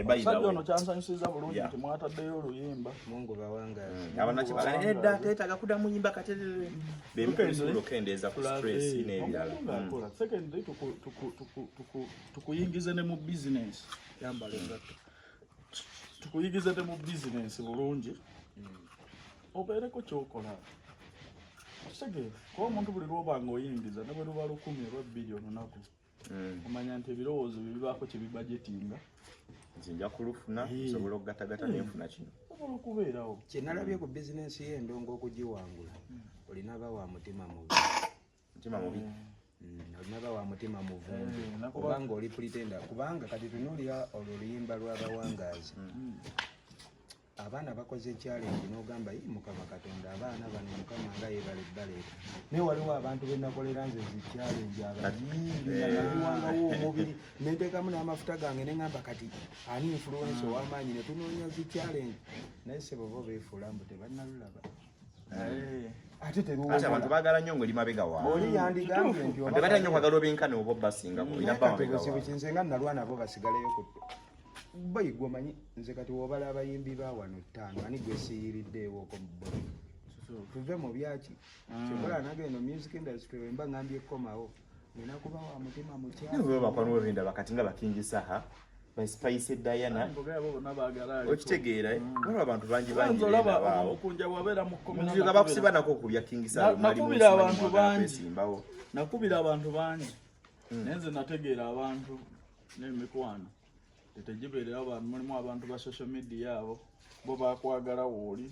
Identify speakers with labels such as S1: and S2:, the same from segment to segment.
S1: Sajja ono kyansanyusiza bulungi nti mwataddeyo oluyimba.
S2: Mungu bawangazi.
S1: Abantu kibala edda teetaga kudamu nyimba katerere. Bemukusulo kendeeza ku stress n'ebirala. Secondly tukuyingize ne mu business. Yambala engatto. Tukuyigize ne mu business bulungi. Obeereko kyokola. Kitegeera kuba omuntu buli lwoba ng'oyingiza ne bwe luba 1,000 oba 2 olunaku. Omanya nti ebirowoozo bibaako kye bibajetinga. Nze nja kulufuna nsobola okugatagata n'enfuna kino. Osobola okubeerawo.
S2: Kye nalabye ku bizinensi y'endongo okugiwangula. Olina ba wa mutima mubi.
S1: Mutima mubi.
S2: Olina ba wa mutima muvundu. Kubanga oli pretender. Kubanga kati tunuulira oluyimba lw'abawangaazi. Abaana bakoze challenge n'ogamba yi Mukama Katonda abaana bano Mukama nga yeebaleeta. Naye waliwo abantu be nakolera nze zi challenge abayimbi nabiwangawo omubiri nenteekamu n'amafuta gange ne ngamba kati ani influence ow'amaanyi ne tunoonya zi challenge naye se bova beefuula mbu tebannalulaba. Ate teruwo
S1: abantu baagala nnyo ng'oli mabega waabwe.
S2: Oli yandigambye nti
S1: batanya nnyo kwagala obenkane oba basingako olina bba mabega waabwe.
S2: Nze nga nalwa nabo basigaleyo ku bayigwa manyi nze kati wobala abayimbi ba wano 5 ani gwe siyiriddeewo ko mbo tuve mu byaki kyokola nagenda music industry wemba ngambye komawo nina kuba wa mutima mukyalo
S1: niwe bakwano webinda bakati nga bakingisa by Spice Diana okitegeera waliwo abantu bangi
S2: olaba okunja wabera mu komina
S1: nga bakusiba nako okubya kingisa
S2: nakubira abantu bangi nakubira abantu bangi nenze nategeera abantu n'emikwano tetejibeera abantu mulimu abantu ba social media abo bo bakwagala woli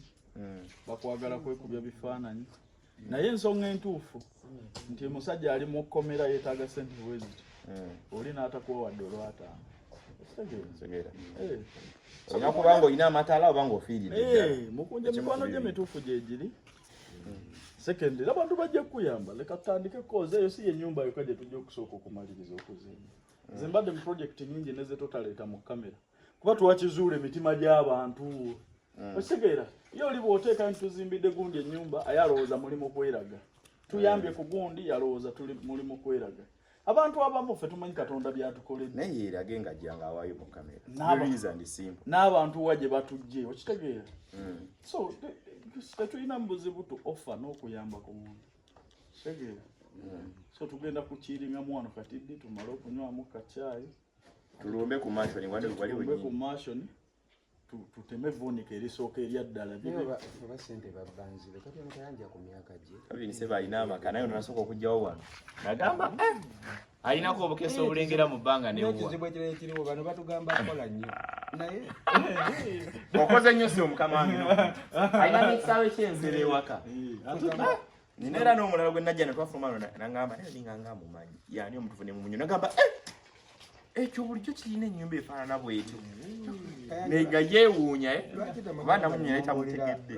S2: bakwagala kwekubya bifaananyi naye ensonga entuufu nti musajja ali mu komera yeetaaga sente bweziti oli n'atakuwa wadde olwataano
S1: tegeera olina kubanga olina amataala oba ng'ofiiridde
S2: mukunja mikwano gye mituufu gyegiri secondly abantu bajja kukuyamba leka tutandike koza eyo si yennyumba yokka gye tujja okusooka okumaliriza okuzimba nze mbadde mu project nyingi neze totaleeta mu kamera kuba tuwakizuula emitima gy'abantu okitegeera ye oli bw'oteeka nti tuzimbidde gundi ennyumba ayalowooza mulimu kweraga tuyambye ku gundi yalowooza tuli mulimu kweraga abantu abamu ffe tumanyi Katonda byatukoledde
S1: naye yeerage ng'ajjanga awaayo mu kamera
S2: n'abantu wa gye batujje okitegeera so tetulina mu buzibu tu offer n'okuyamba ku muntu kitegeera so tugenda kukiringa mwana katidde tumale okunywamu kacaayi
S1: tulumbe ku mashoni wali
S2: ku mashoni tuteme vunika erisooka eryaddala oba sente babbanzire kati omutayanja ku myaka gye
S1: kabiri seba alina amaka naye nasooka okugyawo wano nagamba alinako obukesa obulengera mu bbanga
S2: nekizibu ekiriwo bano batugamba akola nnyo naye
S1: okoze nnyo si omukama wange alina n'ekisaawe ky'enzera ewaka nina era n'omulala gwe najja netwafuluma nagamba naye ninganga mumanyi yani omutufu ne mumunyo nagamba ekyo bulijjo kirina ennyumba efaanana bwetyo nga yeewuunya kuba namunyo yali tamutegedde